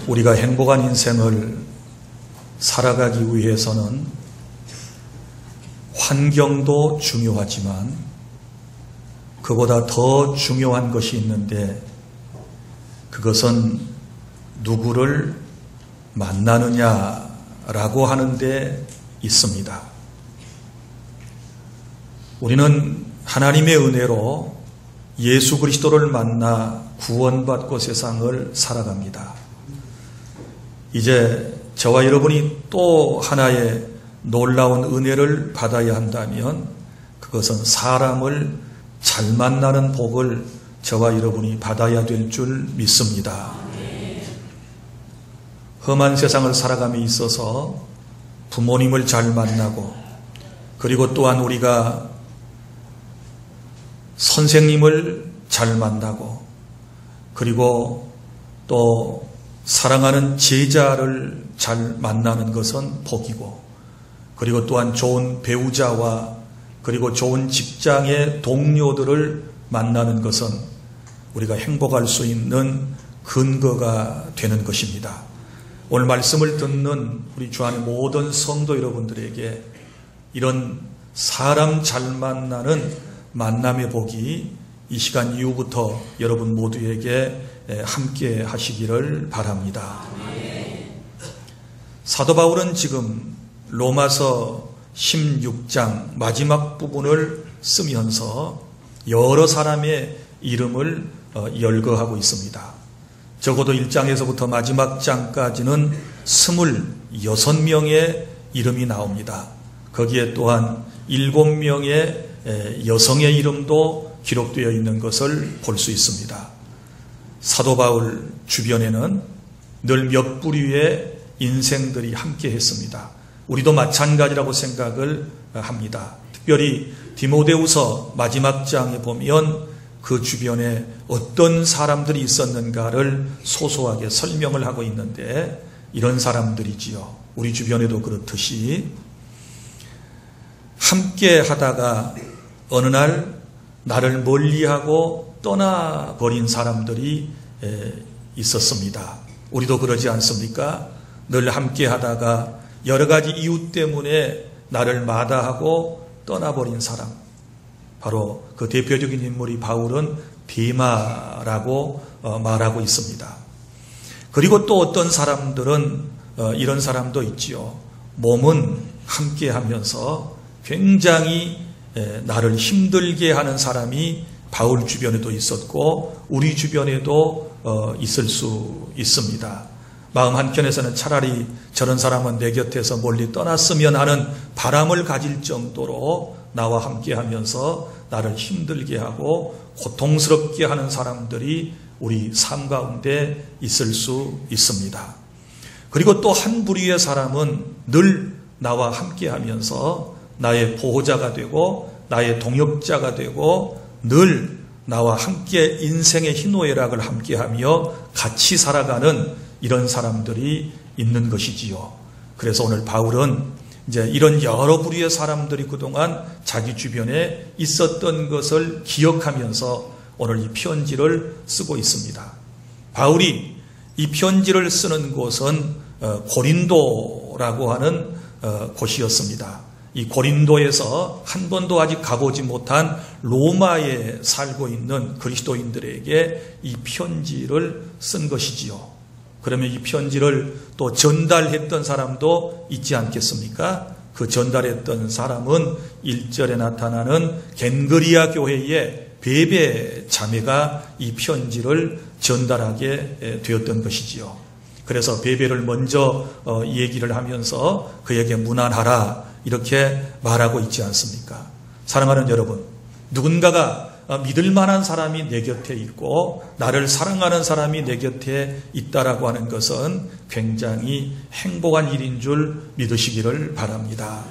우리가 행복한 인생을 살아가기 위해서는 환경도 중요하지만 그보다 더 중요한 것이 있는데 그것은 누구를 만나느냐라고 하는 데 있습니다. 우리는 하나님의 은혜로 예수 그리스도를 만나 구원받고 세상을 살아갑니다. 이제 저와 여러분이 또 하나의 놀라운 은혜를 받아야 한다면 그것은 사람을 잘 만나는 복을 저와 여러분이 받아야 될 줄 믿습니다. 험한 세상을 살아감에 있어서 부모님을 잘 만나고 그리고 또한 우리가 선생님을 잘 만나고 그리고 또 사랑하는 제자를 잘 만나는 것은 복이고 그리고 또한 좋은 배우자와 그리고 좋은 직장의 동료들을 만나는 것은 우리가 행복할 수 있는 근거가 되는 것입니다. 오늘 말씀을 듣는 우리 주 안의 모든 성도 여러분들에게 이런 사람 잘 만나는 만남의 복이 이 시간 이후부터 여러분 모두에게 함께 하시기를 바랍니다. 사도 바울은 지금 로마서 16장 마지막 부분을 쓰면서 여러 사람의 이름을 열거하고 있습니다. 적어도 1장에서부터 마지막 장까지는 26명의 이름이 나옵니다. 거기에 또한 7명의 여성의 이름도 기록되어 있는 것을 볼 수 있습니다. 사도 바울 주변에는 늘 몇 부류의 인생들이 함께 했습니다. 우리도 마찬가지라고 생각을 합니다. 특별히 디모데후서 마지막 장에 보면 그 주변에 어떤 사람들이 있었는가를 소소하게 설명을 하고 있는데 이런 사람들이지요. 우리 주변에도 그렇듯이 함께 하다가 어느 날 나를 멀리하고 떠나버린 사람들이 있었습니다. 우리도 그러지 않습니까? 늘 함께 하다가 여러 가지 이유 때문에 나를 마다하고 떠나버린 사람. 바로 그 대표적인 인물이 바울은 데마라고 말하고 있습니다. 그리고 또 어떤 사람들은 이런 사람도 있지요. 몸은 함께 하면서 굉장히 나를 힘들게 하는 사람이 바울 주변에도 있었고 우리 주변에도 있을 수 있습니다. 마음 한켠에서는 차라리 저런 사람은 내 곁에서 멀리 떠났으면 하는 바람을 가질 정도로 나와 함께 하면서 나를 힘들게 하고 고통스럽게 하는 사람들이 우리 삶 가운데 있을 수 있습니다. 그리고 또 한 부류의 사람은 늘 나와 함께 하면서 나의 보호자가 되고 나의 동역자가 되고 늘 나와 함께 인생의 희노애락을 함께하며 같이 살아가는 이런 사람들이 있는 것이지요. 그래서 오늘 바울은 이제 이런 여러 부류의 사람들이 그동안 자기 주변에 있었던 것을 기억하면서 오늘 이 편지를 쓰고 있습니다. 바울이 이 편지를 쓰는 곳은 고린도라고 하는 곳이었습니다. 이 고린도에서 한 번도 아직 가보지 못한 로마에 살고 있는 그리스도인들에게 이 편지를 쓴 것이지요. 그러면 이 편지를 또 전달했던 사람도 있지 않겠습니까? 그 전달했던 사람은 1절에 나타나는 겐그리아 교회의 베베 자매가 이 편지를 전달하게 되었던 것이지요. 그래서 베베를 먼저 얘기를 하면서 그에게 문안하라 이렇게 말하고 있지 않습니까? 사랑하는 여러분, 누군가가 믿을 만한 사람이 내 곁에 있고 나를 사랑하는 사람이 내 곁에 있다라고 하는 것은 굉장히 행복한 일인 줄 믿으시기를 바랍니다.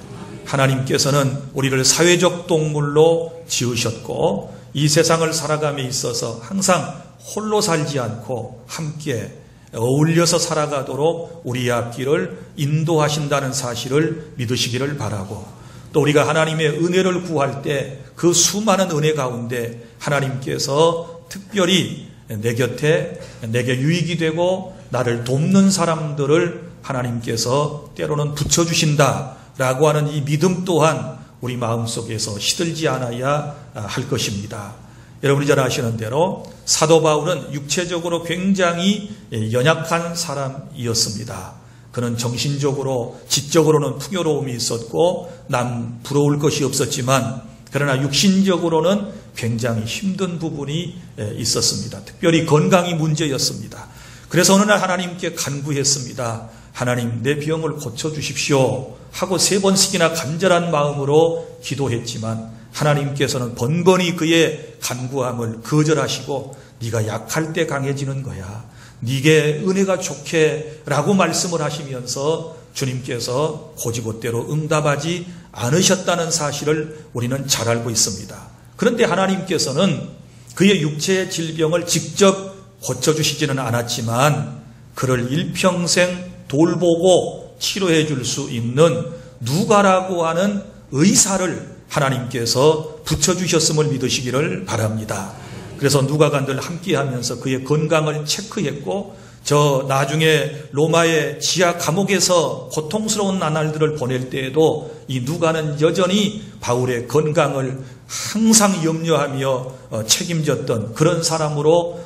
하나님께서는 우리를 사회적 동물로 지으셨고 이 세상을 살아감에 있어서 항상 홀로 살지 않고 함께 어울려서 살아가도록 우리의 앞길을 인도하신다는 사실을 믿으시기를 바라고 또 우리가 하나님의 은혜를 구할 때 그 수많은 은혜 가운데 하나님께서 특별히 내 곁에 내게 유익이 되고 나를 돕는 사람들을 하나님께서 때로는 붙여주신다라고 하는 이 믿음 또한 우리 마음속에서 시들지 않아야 할 것입니다. 여러분이 잘 아시는 대로 사도 바울은 육체적으로 굉장히 연약한 사람이었습니다. 그는 정신적으로 지적으로는 풍요로움이 있었고 남 부러울 것이 없었지만 그러나 육신적으로는 굉장히 힘든 부분이 있었습니다. 특별히 건강이 문제였습니다. 그래서 어느 날 하나님께 간구했습니다. 하나님, 내 병을 고쳐주십시오 하고 3번씩이나 간절한 마음으로 기도했지만 하나님께서는 번번이 그의 간구함을 거절하시고 네가 약할 때 강해지는 거야, 네게 은혜가 좋게 라고 말씀을 하시면서 주님께서 고지고대로 응답하지 않으셨다는 사실을 우리는 잘 알고 있습니다. 그런데 하나님께서는 그의 육체의 질병을 직접 고쳐주시지는 않았지만 그를 일평생 돌보고 치료해 줄 수 있는 누가라고 하는 의사를 하나님께서 붙여주셨음을 믿으시기를 바랍니다. 그래서 누가가 늘 함께하면서 그의 건강을 체크했고 저 나중에 로마의 지하 감옥에서 고통스러운 나날들을 보낼 때에도 이 누가는 여전히 바울의 건강을 항상 염려하며 책임졌던 그런 사람으로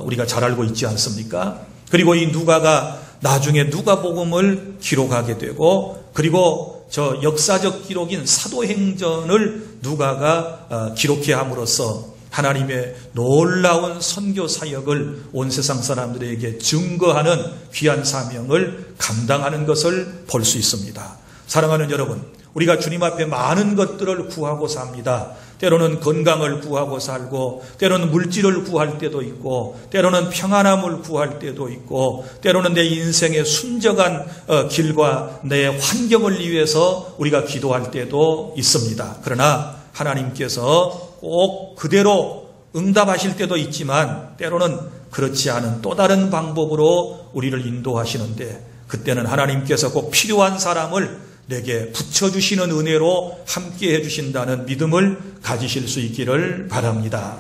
우리가 잘 알고 있지 않습니까? 그리고 이 누가가 나중에 누가복음을 기록하게 되고 그리고 저 역사적 기록인 사도행전을 누가가 기록해 함으로써 하나님의 놀라운 선교 사역을 온 세상 사람들에게 증거하는 귀한 사명을 감당하는 것을 볼 수 있습니다. 사랑하는 여러분, 우리가 주님 앞에 많은 것들을 구하고 삽니다. 때로는 건강을 구하고 살고 때로는 물질을 구할 때도 있고 때로는 평안함을 구할 때도 있고 때로는 내 인생의 순적한 길과 내 환경을 위해서 우리가 기도할 때도 있습니다. 그러나 하나님께서 꼭 그대로 응답하실 때도 있지만 때로는 그렇지 않은 또 다른 방법으로 우리를 인도하시는데 그때는 하나님께서 꼭 필요한 사람을 내게 붙여주시는 은혜로 함께 해주신다는 믿음을 가지실 수 있기를 바랍니다.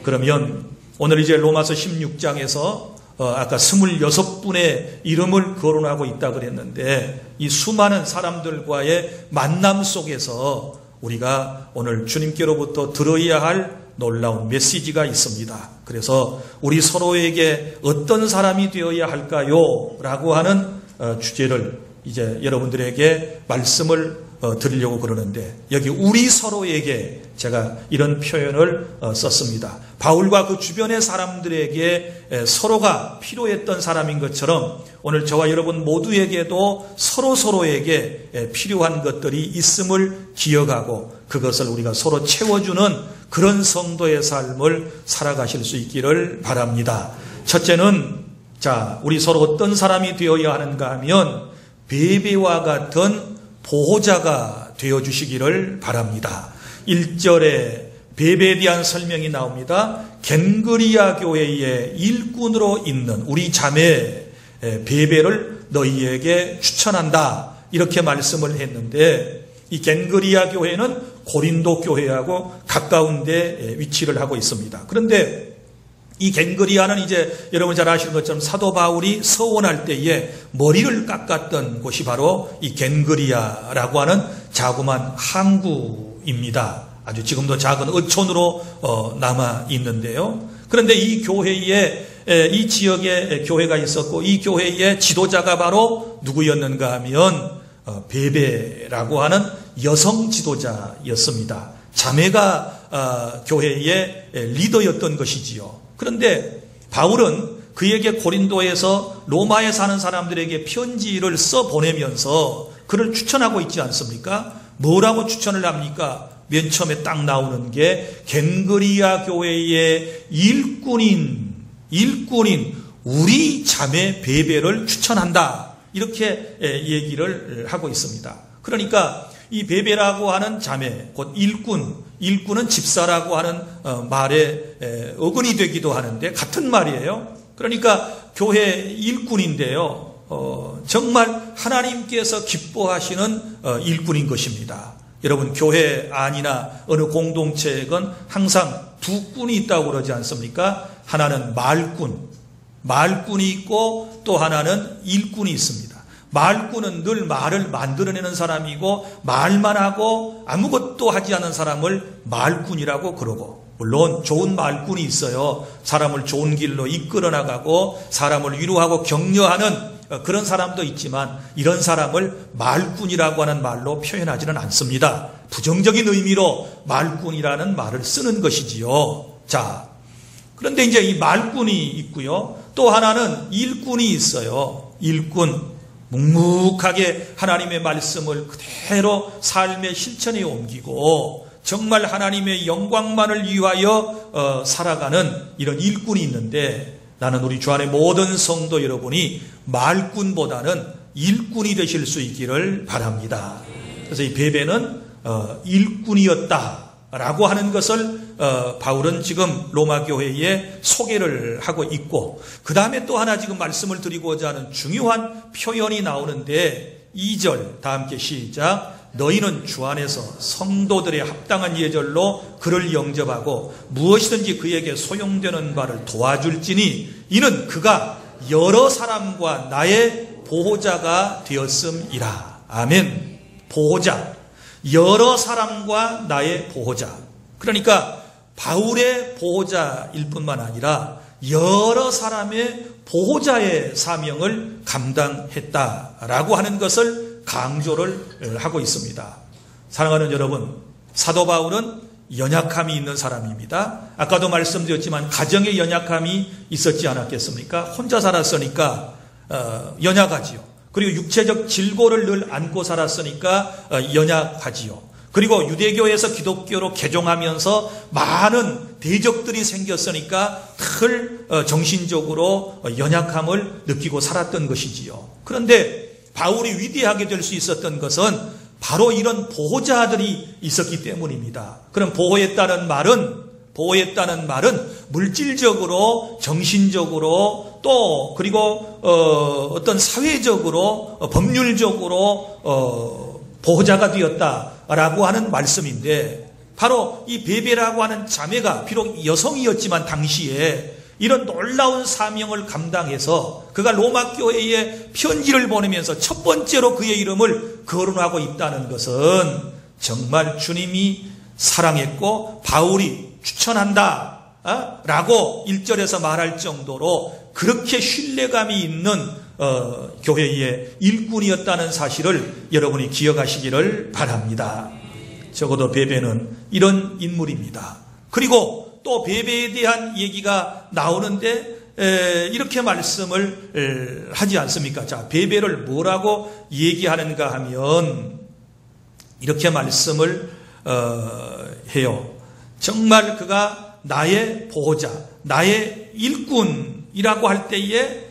그러면 오늘 이제 로마서 16장에서 아까 26분의 이름을 거론하고 있다고 그랬는데 이 수많은 사람들과의 만남 속에서 우리가 오늘 주님께로부터 들어야 할 놀라운 메시지가 있습니다. 그래서 우리 서로에게 어떤 사람이 되어야 할까요? 라고 하는 주제를 이제 여러분들에게 말씀을 드리려고 그러는데 여기 우리 서로에게 제가 이런 표현을 썼습니다. 바울과 그 주변의 사람들에게 서로가 필요했던 사람인 것처럼 오늘 저와 여러분 모두에게도 서로에게 필요한 것들이 있음을 기억하고 그것을 우리가 서로 채워주는 그런 성도의 삶을 살아가실 수 있기를 바랍니다. 첫째는 우리 서로 어떤 사람이 되어야 하는가 하면 베베와 같은 보호자가 되어주시기를 바랍니다. 1절에 베베에 대한 설명이 나옵니다. 겐그리아 교회의 일꾼으로 있는 우리 자매 베베를 너희에게 추천한다. 이렇게 말씀을 했는데 이 겐그리아 교회는 고린도 교회하고 가까운 데 위치를 하고 있습니다. 그런데 이 겐그리아는 이제 여러분 잘 아시는 것처럼 사도 바울이 서원할 때에 머리를 깎았던 곳이 바로 이 겐그리아라고 하는 자그마한 항구입니다. 아주 지금도 작은 어촌으로 남아 있는데요. 그런데 이 교회에 이 지역에 교회가 있었고 이 교회의 지도자가 바로 누구였는가 하면 베베라고 하는 여성 지도자였습니다. 자매가 교회의 리더였던 것이지요. 그런데 바울은 그에게 고린도에서 로마에 사는 사람들에게 편지를 써보내면서 그를 추천하고 있지 않습니까? 뭐라고 추천을 합니까? 맨 처음에 딱 나오는 게 겐그리아 교회의 일꾼인 우리 자매 베베를 추천한다. 이렇게 얘기를 하고 있습니다. 그러니까 이 베베라고 하는 자매, 곧 일꾼은 집사라고 하는 말에 어근이 되기도 하는데 같은 말이에요. 그러니까 교회 일꾼인데요. 정말 하나님께서 기뻐하시는 일꾼인 것입니다. 여러분 교회 안이나 어느 공동체에는 항상 두 꾼이 있다고 그러지 않습니까? 하나는 말꾼, 말꾼이 있고 또 하나는 일꾼이 있습니다. 말꾼은 늘 말을 만들어내는 사람이고 말만 하고 아무것도 하지 않은 사람을 말꾼이라고 그러고, 물론 좋은 말꾼이 있어요. 사람을 좋은 길로 이끌어 나가고 사람을 위로하고 격려하는 그런 사람도 있지만 이런 사람을 말꾼이라고 하는 말로 표현하지는 않습니다. 부정적인 의미로 말꾼이라는 말을 쓰는 것이지요. 자, 그런데 이제 이 말꾼이 있고요. 또 하나는 일꾼이 있어요. 일꾼. 묵묵하게 하나님의 말씀을 그대로 삶의 실천에 옮기고 정말 하나님의 영광만을 위하여 살아가는 이런 일꾼이 있는데, 나는 우리 주 안의 모든 성도 여러분이 말꾼보다는 일꾼이 되실 수 있기를 바랍니다. 그래서 이 베베는 일꾼이었다라고 하는 것을 바울은 지금 로마 교회에 소개를 하고 있고, 그 다음에 또 하나 지금 말씀을 드리고자 하는 중요한 표현이 나오는데 2절 다 함께 시작. 너희는 주 안에서 성도들의 합당한 예절로 그를 영접하고 무엇이든지 그에게 소용되는 바를 도와줄지니 이는 그가 여러 사람과 나의 보호자가 되었음이라. 아멘. 보호자. 여러 사람과 나의 보호자. 그러니까 바울의 보호자일 뿐만 아니라 여러 사람의 보호자의 사명을 감당했다라고 하는 것을 강조를 하고 있습니다. 사랑하는 여러분, 사도 바울은 연약함이 있는 사람입니다. 아까도 말씀드렸지만 가정에 연약함이 있었지 않았겠습니까? 혼자 살았으니까 연약하지요. 그리고 육체적 질고를 늘 안고 살았으니까 연약하지요. 그리고 유대교에서 기독교로 개종하면서 많은 대적들이 생겼으니까 늘 정신적으로 연약함을 느끼고 살았던 것이지요. 그런데 바울이 위대하게 될 수 있었던 것은 바로 이런 보호자들이 있었기 때문입니다. 그럼 보호했다는 말은 물질적으로, 정신적으로, 또 그리고 어떤 사회적으로, 법률적으로 보호자가 되었다라고 하는 말씀인데, 바로 이 베베라고 하는 자매가 비록 여성이었지만 당시에 이런 놀라운 사명을 감당해서 그가 로마 교회에 편지를 보내면서 첫 번째로 그의 이름을 거론하고 있다는 것은 정말 주님이 사랑했고 바울이 추천한다 라고 1절에서 말할 정도로 그렇게 신뢰감이 있는 교회의 일꾼이었다는 사실을 여러분이 기억하시기를 바랍니다. 적어도 베베는 이런 인물입니다. 그리고 또 베베에 대한 얘기가 나오는데 이렇게 말씀을 하지 않습니까? 자, 베베를 뭐라고 얘기하는가 하면 이렇게 말씀을 해요. 정말 그가 나의 보호자, 나의 일꾼이라고 할 때에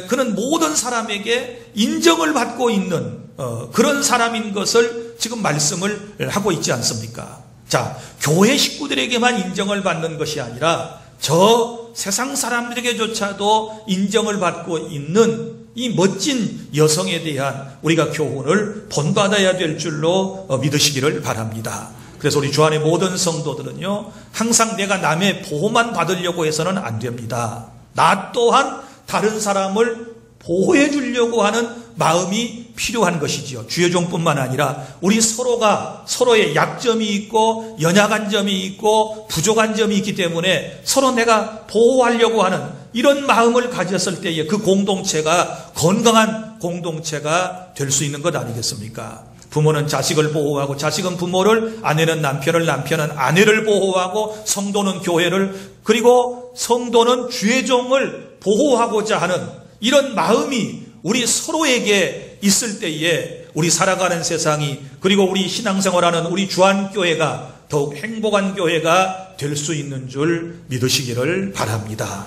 그는 모든 사람에게 인정을 받고 있는 그런 사람인 것을 지금 말씀을 하고 있지 않습니까? 자, 교회 식구들에게만 인정을 받는 것이 아니라 저 세상 사람들에게조차도 인정을 받고 있는 이 멋진 여성에 대한 우리가 교훈을 본받아야 될 줄로 믿으시기를 바랍니다. 그래서 우리 주 안의 모든 성도들은요, 항상 내가 남의 보호만 받으려고 해서는 안 됩니다. 나 또한 다른 사람을 보호해 주려고 하는 마음이 필요한 것이지요. 주의 종뿐만 아니라 우리 서로가 서로의 약점이 있고 연약한 점이 있고 부족한 점이 있기 때문에 서로 내가 보호하려고 하는 이런 마음을 가졌을 때에 그 공동체가 건강한 공동체가 될 수 있는 것 아니겠습니까? 부모는 자식을 보호하고 자식은 부모를, 아내는 남편을, 남편은 아내를 보호하고 성도는 교회를, 그리고 성도는 주의 종을 보호하고자 하는 이런 마음이 우리 서로에게 있을 때에 우리 살아가는 세상이, 그리고 우리 신앙생활하는 우리 주안교회가 더욱 행복한 교회가 될 수 있는 줄 믿으시기를 바랍니다.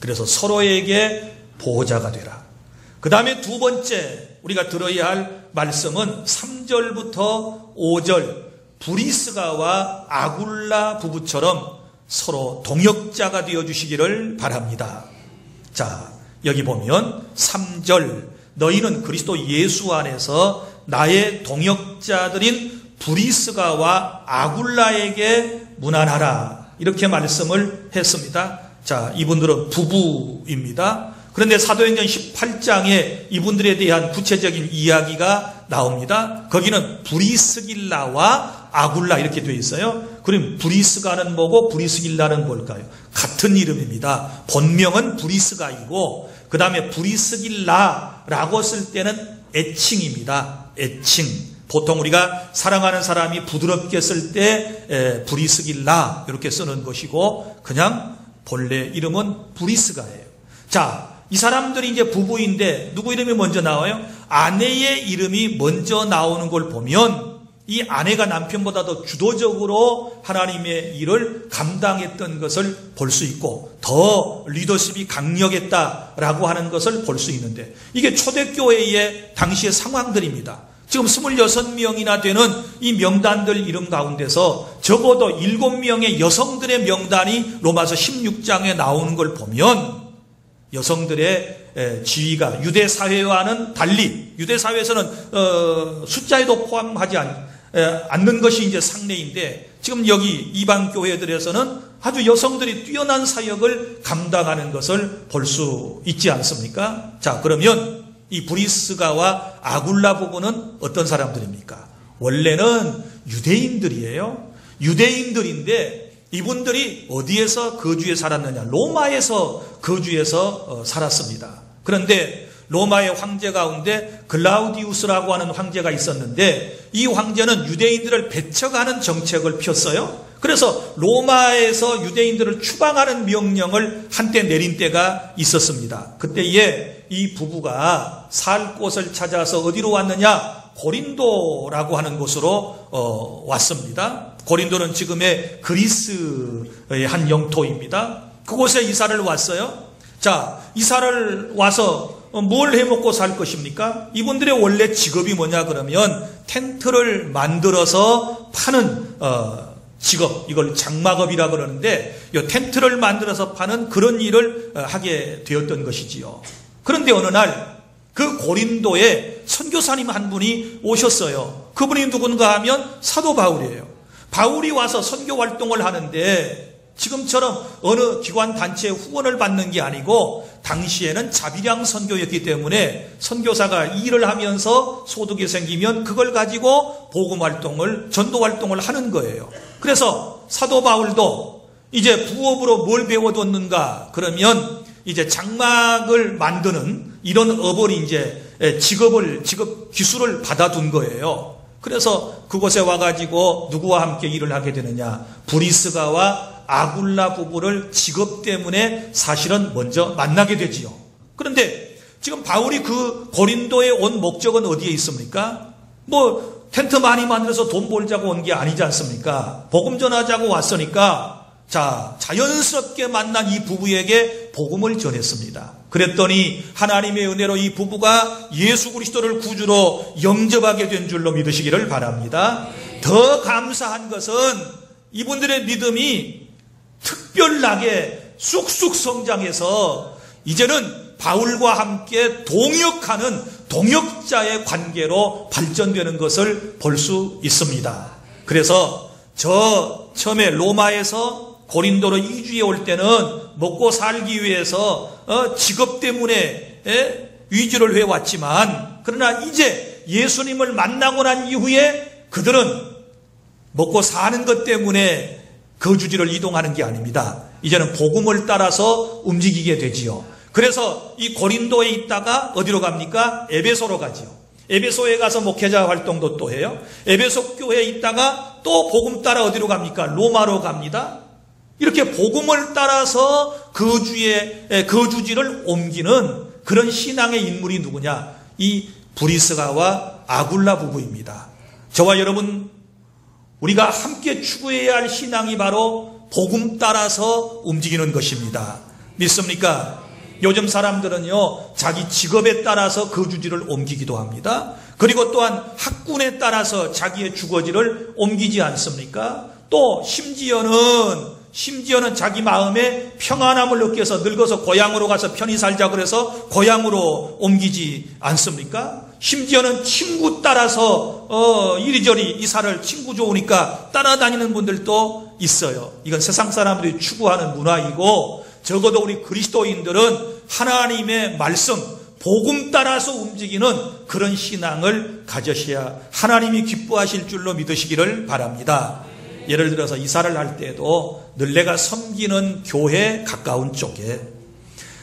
그래서 서로에게 보호자가 되라. 그 다음에 두 번째 우리가 들어야 할 말씀은 3절부터 5절 브리스가와 아굴라 부부처럼 서로 동역자가 되어주시기를 바랍니다. 자, 여기 보면 3절 너희는 그리스도 예수 안에서 나의 동역자들인 브리스가와 아굴라에게 문안하라 이렇게 말씀을 했습니다. 자, 이분들은 부부입니다. 그런데 사도행전 18장에 이분들에 대한 구체적인 이야기가 나옵니다. 거기는 브리스길라와 아굴라 이렇게 되어 있어요. 그럼 브리스가는 뭐고 브리스길라는 뭘까요? 같은 이름입니다. 본명은 브리스가이고 그 다음에 브리스길라라고 쓸 때는 애칭입니다. 애칭. 보통 우리가 사랑하는 사람이 부드럽게 쓸 때 브리스길라 이렇게 쓰는 것이고 그냥 본래 이름은 브리스가예요. 자, 이 사람들이 이제 부부인데 누구 이름이 먼저 나와요? 아내의 이름이 먼저 나오는 걸 보면 이 아내가 남편보다도 주도적으로 하나님의 일을 감당했던 것을 볼 수 있고 더 리더십이 강력했다라고 하는 것을 볼 수 있는데 이게 초대교회의 당시의 상황들입니다. 지금 26명이나 되는 이 명단들 이름 가운데서 적어도 7명의 여성들의 명단이 로마서 16장에 나오는 걸 보면 여성들의 지위가 유대 사회와는 달리 유대 사회에서는 숫자에도 포함하지 않는 것이 이제 상례인데 지금 여기 이방 교회들에서는 아주 여성들이 뛰어난 사역을 감당하는 것을 볼 수 있지 않습니까? 자, 그러면 이 브리스가와 아굴라 부부는 어떤 사람들입니까? 원래는 유대인들이에요. 유대인들인데 이분들이 어디에서 거주해 살았느냐? 로마에서 거주해서 살았습니다. 그런데 로마의 황제 가운데 글라우디우스라고 하는 황제가 있었는데 이 황제는 유대인들을 배척하는 정책을 폈어요. 그래서 로마에서 유대인들을 추방하는 명령을 한때 내린 때가 있었습니다. 그때에 이 부부가 살 곳을 찾아서 어디로 왔느냐? 고린도라고 하는 곳으로 왔습니다. 고린도는 지금의 그리스의 한 영토입니다. 그곳에 이사를 왔어요. 자, 이사를 와서 뭘 해먹고 살 것입니까? 이분들의 원래 직업이 뭐냐 그러면 텐트를 만들어서 파는 직업, 이걸 장막업이라 그러는데 이 텐트를 만들어서 파는 그런 일을 하게 되었던 것이지요. 그런데 어느 날 그 고린도에 선교사님 한 분이 오셨어요. 그분이 누군가 하면 사도 바울이에요. 바울이 와서 선교 활동을 하는데 지금처럼 어느 기관 단체의 후원을 받는 게 아니고 당시에는 자비량 선교였기 때문에 선교사가 일을 하면서 소득이 생기면 그걸 가지고 복음 활동을, 전도 활동을 하는 거예요. 그래서 사도 바울도 이제 부업으로 뭘 배워뒀는가 그러면 이제 장막을 만드는 이런 업을 이제 직업 기술을 받아둔 거예요. 그래서 그곳에 와가지고 누구와 함께 일을 하게 되느냐? 브리스가와 아굴라 부부를 직업 때문에 사실은 먼저 만나게 되지요. 그런데 지금 바울이 그 고린도에 온 목적은 어디에 있습니까? 뭐 텐트 많이 만들어서 돈 벌자고 온 게 아니지 않습니까? 복음 전하자고 왔으니까 자, 자연스럽게 만난 이 부부에게 복음을 전했습니다. 그랬더니 하나님의 은혜로 이 부부가 예수 그리스도를 구주로 영접하게 된 줄로 믿으시기를 바랍니다. 더 감사한 것은 이분들의 믿음이 특별하게 쑥쑥 성장해서 이제는 바울과 함께 동역하는 동역자의 관계로 발전되는 것을 볼 수 있습니다. 그래서 저 처음에 로마에서 고린도로 이주해 올 때는 먹고 살기 위해서 직업 때문에 위주를 해왔지만 그러나 이제 예수님을 만나고 난 이후에 그들은 먹고 사는 것 때문에 거주지를 이동하는 게 아닙니다. 이제는 복음을 따라서 움직이게 되지요. 그래서 이 고린도에 있다가 어디로 갑니까? 에베소로 가지요. 에베소에 가서 목회자 활동도 또 해요. 에베소 교회에 있다가 또 복음 따라 어디로 갑니까? 로마로 갑니다. 이렇게 복음을 따라서 거주지를 옮기는 그런 신앙의 인물이 누구냐? 이 브리스가와 아굴라 부부입니다. 저와 여러분, 우리가 함께 추구해야 할 신앙이 바로 복음 따라서 움직이는 것입니다. 믿습니까? 요즘 사람들은요, 자기 직업에 따라서 거주지를 옮기기도 합니다. 그리고 또한 학군에 따라서 자기의 주거지를 옮기지 않습니까? 또 심지어는 자기 마음에 평안함을 느껴서 늙어서 고향으로 가서 편히 살자 그래서 고향으로 옮기지 않습니까? 심지어는 친구 따라서 이리저리 이사를 친구 좋으니까 따라다니는 분들도 있어요. 이건 세상 사람들이 추구하는 문화이고 적어도 우리 그리스도인들은 하나님의 말씀, 복음 따라서 움직이는 그런 신앙을 가져셔야 하나님이 기뻐하실 줄로 믿으시기를 바랍니다. 예를 들어서 이사를 할 때도 늘 내가 섬기는 교회 가까운 쪽에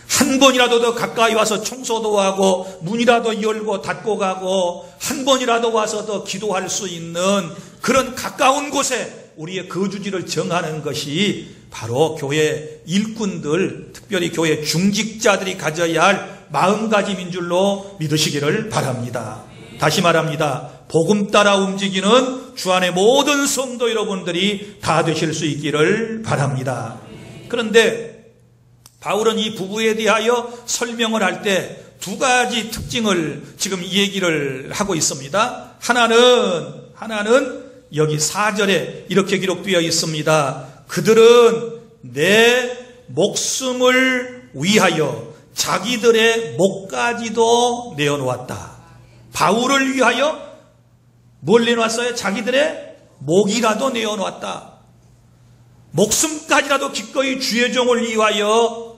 한 번이라도 더 가까이 와서 청소도 하고 문이라도 열고 닫고 가고 한 번이라도 와서 더 기도할 수 있는 그런 가까운 곳에 우리의 거주지를 정하는 것이 바로 교회 일꾼들, 특별히 교회 중직자들이 가져야 할 마음가짐인 줄로 믿으시기를 바랍니다. 다시 말합니다. 복음 따라 움직이는 주 안의 모든 성도 여러분들이 다 되실 수 있기를 바랍니다. 그런데 바울은 이 부부에 대하여 설명을 할 때 두 가지 특징을 지금 얘기를 하고 있습니다. 하나는 여기 4절에 이렇게 기록되어 있습니다. 그들은 내 목숨을 위하여 자기들의 목까지도 내어놓았다. 바울을 위하여 뭘 내놓았어요? 자기들의 목이라도 내어놓았다. 목숨까지라도 기꺼이 주의 종을 위하여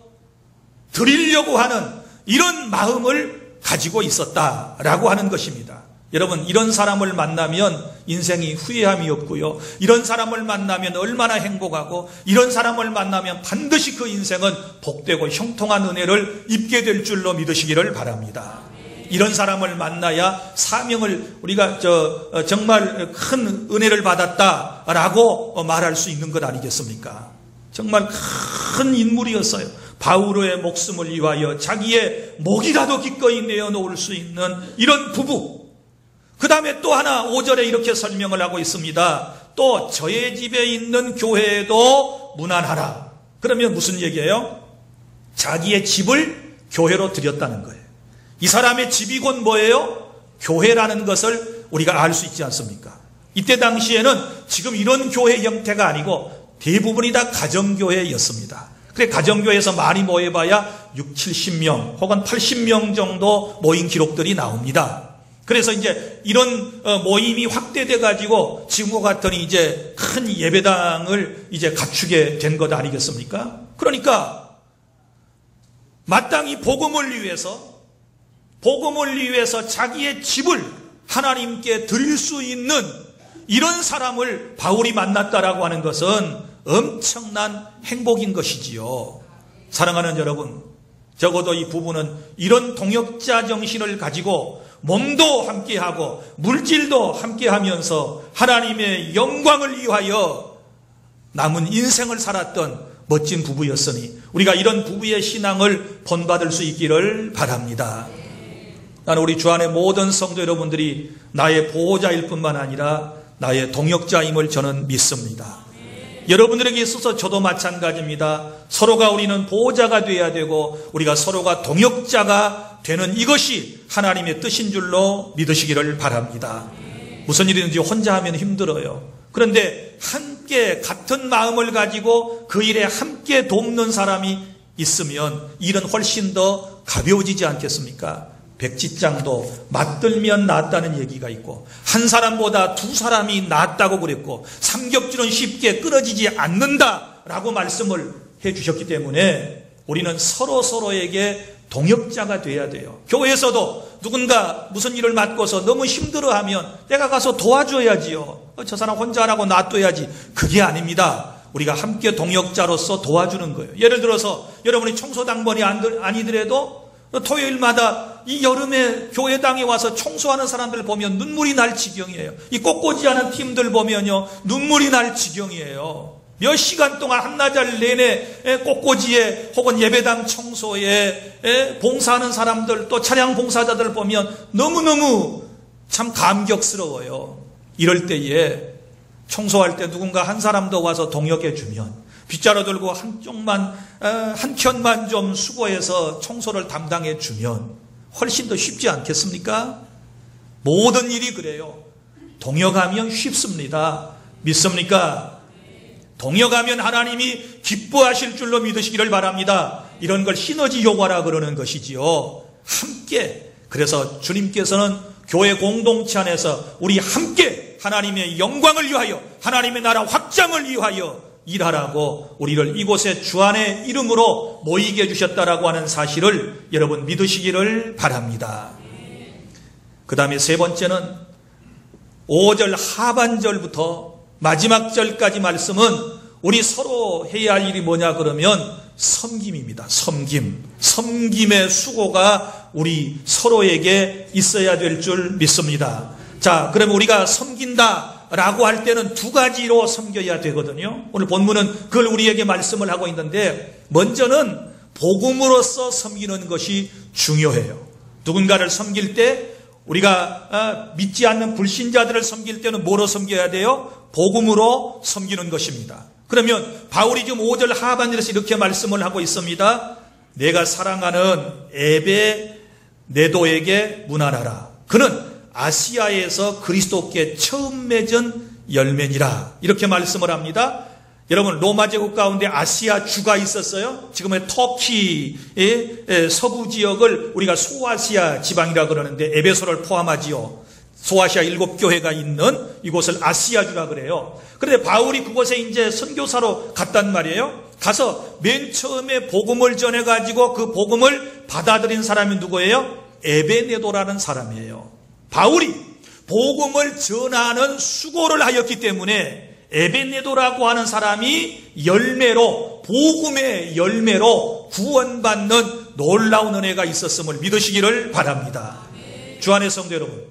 드리려고 하는 이런 마음을 가지고 있었다라고 하는 것입니다. 여러분, 이런 사람을 만나면 인생이 후회함이 없고요. 이런 사람을 만나면 얼마나 행복하고 이런 사람을 만나면 반드시 그 인생은 복되고 형통한 은혜를 입게 될 줄로 믿으시기를 바랍니다. 이런 사람을 만나야 사명을 우리가 정말 큰 은혜를 받았다라고 말할 수 있는 것 아니겠습니까? 정말 큰 인물이었어요. 바울의 목숨을 위하여 자기의 목이라도 기꺼이 내어놓을 수 있는 이런 부부. 그 다음에 또 하나 5절에 이렇게 설명을 하고 있습니다. 또 저의 집에 있는 교회에도 문안하라. 그러면 무슨 얘기예요? 자기의 집을 교회로 드렸다는 거예요. 이 사람의 집이 곧 뭐예요? 교회라는 것을 우리가 알 수 있지 않습니까? 이때 당시에는 지금 이런 교회 형태가 아니고 대부분이 다 가정교회였습니다. 그래, 가정교회에서 많이 모여봐야 60, 70명 혹은 80명 정도 모인 기록들이 나옵니다. 그래서 이제 이런 모임이 확대돼 가지고 지금과 같으니 이제 큰 예배당을 이제 갖추게 된 것 아니겠습니까? 그러니까 마땅히 복음을 위해서 자기의 집을 하나님께 드릴 수 있는 이런 사람을 바울이 만났다라고 하는 것은 엄청난 행복인 것이지요. 사랑하는 여러분, 적어도 이 부부는 이런 동역자 정신을 가지고 몸도 함께하고 물질도 함께하면서 하나님의 영광을 위하여 남은 인생을 살았던 멋진 부부였으니 우리가 이런 부부의 신앙을 본받을 수 있기를 바랍니다. 나는 우리 주 안의 모든 성도 여러분들이 나의 보호자일 뿐만 아니라 나의 동역자임을 저는 믿습니다. 여러분들에게 있어서 저도 마찬가지입니다. 서로가 우리는 보호자가 되어야 되고 우리가 서로가 동역자가 되는 이것이 하나님의 뜻인 줄로 믿으시기를 바랍니다. 무슨 일이든지 혼자 하면 힘들어요. 그런데 함께 같은 마음을 가지고 그 일에 함께 돕는 사람이 있으면 일은 훨씬 더 가벼워지지 않겠습니까? 백지장도 맞들면 낫다는 얘기가 있고 한 사람보다 두 사람이 낫다고 그랬고 삼겹줄은 쉽게 끊어지지 않는다라고 말씀을 해주셨기 때문에 우리는 서로에게 동역자가 돼야 돼요. 교회에서도 누군가 무슨 일을 맡고서 너무 힘들어하면 내가 가서 도와줘야지요. 저 사람 혼자 하라고 놔둬야지. 그게 아닙니다. 우리가 함께 동역자로서 도와주는 거예요. 예를 들어서 여러분이 청소당번이 아니더라도 토요일마다 이 여름에 교회당에 와서 청소하는 사람들 보면 눈물이 날 지경이에요. 이 꽃꽂이하는 팀들 보면요 눈물이 날 지경이에요. 몇 시간 동안 한나절 내내 꽃꽂이에 혹은 예배당 청소에 봉사하는 사람들 또 차량 봉사자들 보면 너무너무 참 감격스러워요. 이럴 때에 청소할 때 누군가 한 사람 더 와서 동역해 주면 빗자루 들고 한 켠만 좀 수고해서 청소를 담당해 주면 훨씬 더 쉽지 않겠습니까? 모든 일이 그래요. 동역하면 쉽습니다. 믿습니까? 동역하면 하나님이 기뻐하실 줄로 믿으시기를 바랍니다. 이런 걸 시너지 효과라 그러는 것이지요. 함께. 그래서 주님께서는 교회 공동체 안에서 우리 함께 하나님의 영광을 위하여 하나님의 나라 확장을 위하여 일하라고 우리를 이곳에 주 안의 이름으로 모이게 해주셨다라고 하는 사실을 여러분 믿으시기를 바랍니다. 그 다음에 세 번째는 5절 하반절부터 마지막 절까지 말씀은 우리 서로 해야 할 일이 뭐냐 그러면 섬김입니다. 섬김의 수고가 우리 서로에게 있어야 될 줄 믿습니다. 자, 그러면 우리가 섬긴다라고 할 때는 두 가지로 섬겨야 되거든요. 오늘 본문은 그걸 우리에게 말씀을 하고 있는데 먼저는 복음으로서 섬기는 것이 중요해요. 누군가를 섬길 때 우리가 믿지 않는 불신자들을 섬길 때는 뭐로 섬겨야 돼요? 복음으로 섬기는 것입니다. 그러면 바울이 지금 5절 하반절에서 이렇게 말씀을 하고 있습니다. 내가 사랑하는 에베네도에게 문안하라. 그는 아시아에서 그리스도께 처음 맺은 열매니라. 이렇게 말씀을 합니다. 여러분 로마 제국 가운데 아시아 주가 있었어요. 지금의 터키의 서부 지역을 우리가 소아시아 지방이라 그러는데 에베소를 포함하지요. 소아시아 7교회가 있는 이곳을 아시아주라 그래요. 그런데 바울이 그곳에 이제 선교사로 갔단 말이에요. 가서 맨 처음에 복음을 전해가지고 그 복음을 받아들인 사람이 누구예요? 에베네도라는 사람이에요. 바울이 복음을 전하는 수고를 하였기 때문에 에베네도라고 하는 사람이 열매로, 복음의 열매로 구원받는 놀라운 은혜가 있었음을 믿으시기를 바랍니다. 주 안의 성도 여러분,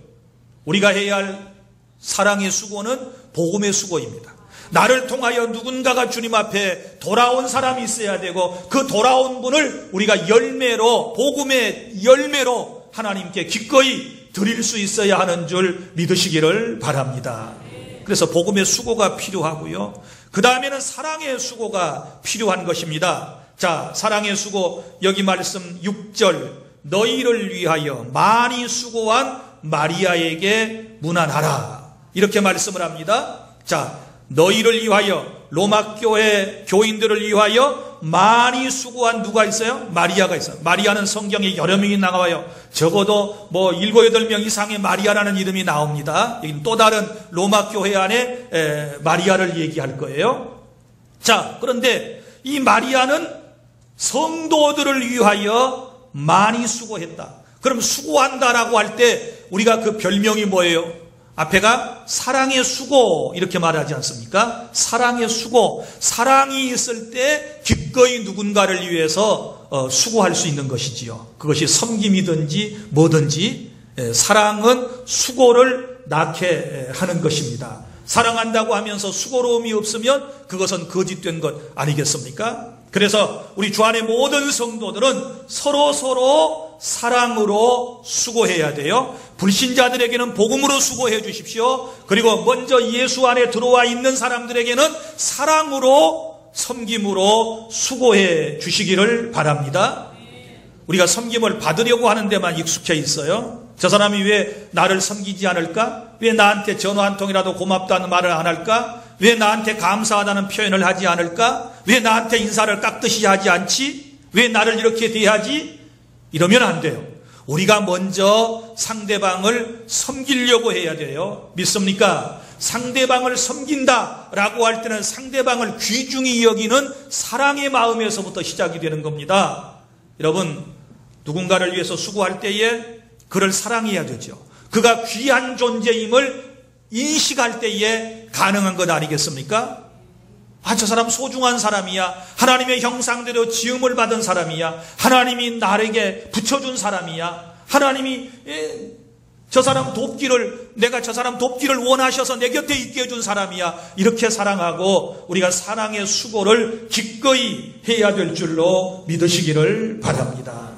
우리가 해야 할 사랑의 수고는 복음의 수고입니다. 나를 통하여 누군가가 주님 앞에 돌아온 사람이 있어야 되고 그 돌아온 분을 우리가 열매로, 복음의 열매로 하나님께 기꺼이 드릴 수 있어야 하는 줄 믿으시기를 바랍니다. 그래서 복음의 수고가 필요하고요. 그 다음에는 사랑의 수고가 필요한 것입니다. 자, 사랑의 수고, 여기 말씀 6절, 너희를 위하여 많이 수고한 마리아에게 문안하라. 이렇게 말씀을 합니다. 자, 너희를 위하여, 로마 교회 교인들을 위하여 많이 수고한 누가 있어요? 마리아가 있어요. 마리아는 성경에 여러 명이 나와요. 적어도 7, 8명 이상의 마리아라는 이름이 나옵니다. 여기는 또 다른 로마 교회 안에 마리아를 얘기할 거예요. 자, 그런데 이 마리아는 성도들을 위하여 많이 수고했다. 그럼 수고한다라고 할 때 우리가 그 별명이 뭐예요? 앞에가 사랑의 수고 이렇게 말하지 않습니까? 사랑의 수고. 사랑이 있을 때 기꺼이 누군가를 위해서 수고할 수 있는 것이지요. 그것이 섬김이든지 뭐든지 사랑은 수고를 낳게 하는 것입니다. 사랑한다고 하면서 수고로움이 없으면 그것은 거짓된 것 아니겠습니까? 그래서 우리 주 안의 모든 성도들은 서로 사랑으로 수고해야 돼요. 불신자들에게는 복음으로 수고해 주십시오. 그리고 먼저 예수 안에 들어와 있는 사람들에게는 사랑으로, 섬김으로 수고해 주시기를 바랍니다. 우리가 섬김을 받으려고 하는 데만 익숙해 있어요. 저 사람이 왜 나를 섬기지 않을까? 왜 나한테 전화 한 통이라도 고맙다는 말을 안 할까? 왜 나한테 감사하다는 표현을 하지 않을까? 왜 나한테 인사를 깍듯이 하지 않지? 왜 나를 이렇게 대하지? 이러면 안 돼요. 우리가 먼저 상대방을 섬기려고 해야 돼요. 믿습니까? 상대방을 섬긴다라고 할 때는 상대방을 귀중히 여기는 사랑의 마음에서부터 시작이 되는 겁니다. 여러분, 누군가를 위해서 수고할 때에 그를 사랑해야 되죠. 그가 귀한 존재임을 인식할 때에 가능한 것 아니겠습니까? 저 사람 소중한 사람이야. 하나님의 형상대로 지음을 받은 사람이야. 하나님이 나에게 붙여준 사람이야. 하나님이 저 사람 돕기를, 내가 저 사람 돕기를 원하셔서 내 곁에 있게 해준 사람이야. 이렇게 사랑하고 우리가 사랑의 수고를 기꺼이 해야 될 줄로 믿으시기를 바랍니다.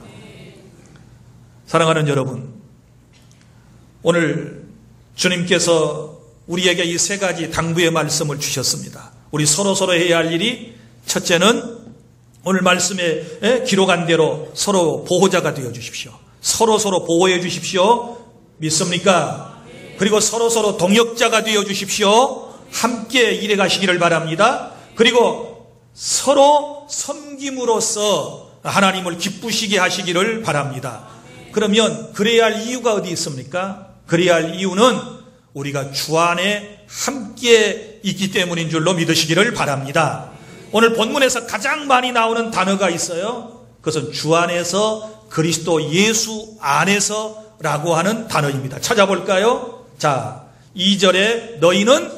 사랑하는 여러분, 오늘 주님께서 우리에게 이 세 가지 당부의 말씀을 주셨습니다. 우리 서로 해야 할 일이, 첫째는 오늘 말씀에 기록한 대로 서로 보호자가 되어 주십시오. 서로 보호해 주십시오. 믿습니까? 그리고 서로 동역자가 되어 주십시오. 함께 일해 가시기를 바랍니다. 그리고 서로 섬김으로써 하나님을 기쁘시게 하시기를 바랍니다. 그러면 그래야 할 이유가 어디 있습니까? 그래야 할 이유는 우리가 주 안에 함께 있기 때문인 줄로 믿으시기를 바랍니다. 오늘 본문에서 가장 많이 나오는 단어가 있어요. 그것은 주 안에서, 그리스도 예수 안에서 라고 하는 단어입니다. 찾아볼까요? 자, 2절에 너희는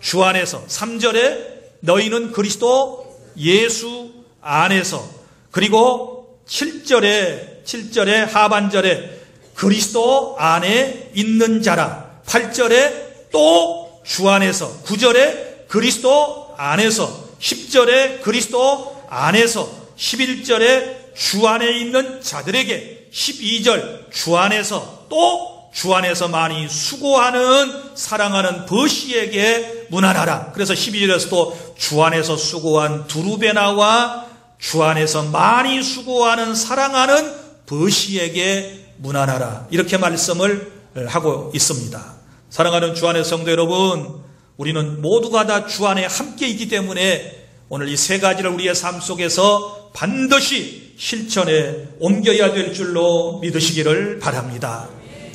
주 안에서, 3절에 너희는 그리스도 예수 안에서, 그리고 7절에 하반절에 그리스도 안에 있는 자라, 8절에 또 주 안에서, 9절에 그리스도 안에서, 10절에 그리스도 안에서, 11절에 주 안에 있는 자들에게, 12절 주 안에서, 또 주 안에서 많이 수고하는 사랑하는 버시에게 문안하라. 그래서 12절에서도 주 안에서 수고한 두루베나와 주 안에서 많이 수고하는 사랑하는 버시에게 문안하라. 이렇게 말씀을 하고 있습니다. 사랑하는 주 안의 성도 여러분, 우리는 모두가 다 주 안에 함께 있기 때문에 오늘 이 세 가지를 우리의 삶 속에서 반드시 실천에 옮겨야 될 줄로 믿으시기를 바랍니다.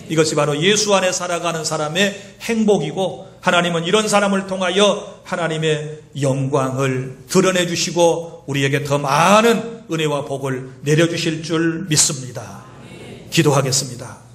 이것이 바로 예수 안에 살아가는 사람의 행복이고, 하나님은 이런 사람을 통하여 하나님의 영광을 드러내 주시고 우리에게 더 많은 은혜와 복을 내려주실 줄 믿습니다. 기도하겠습니다.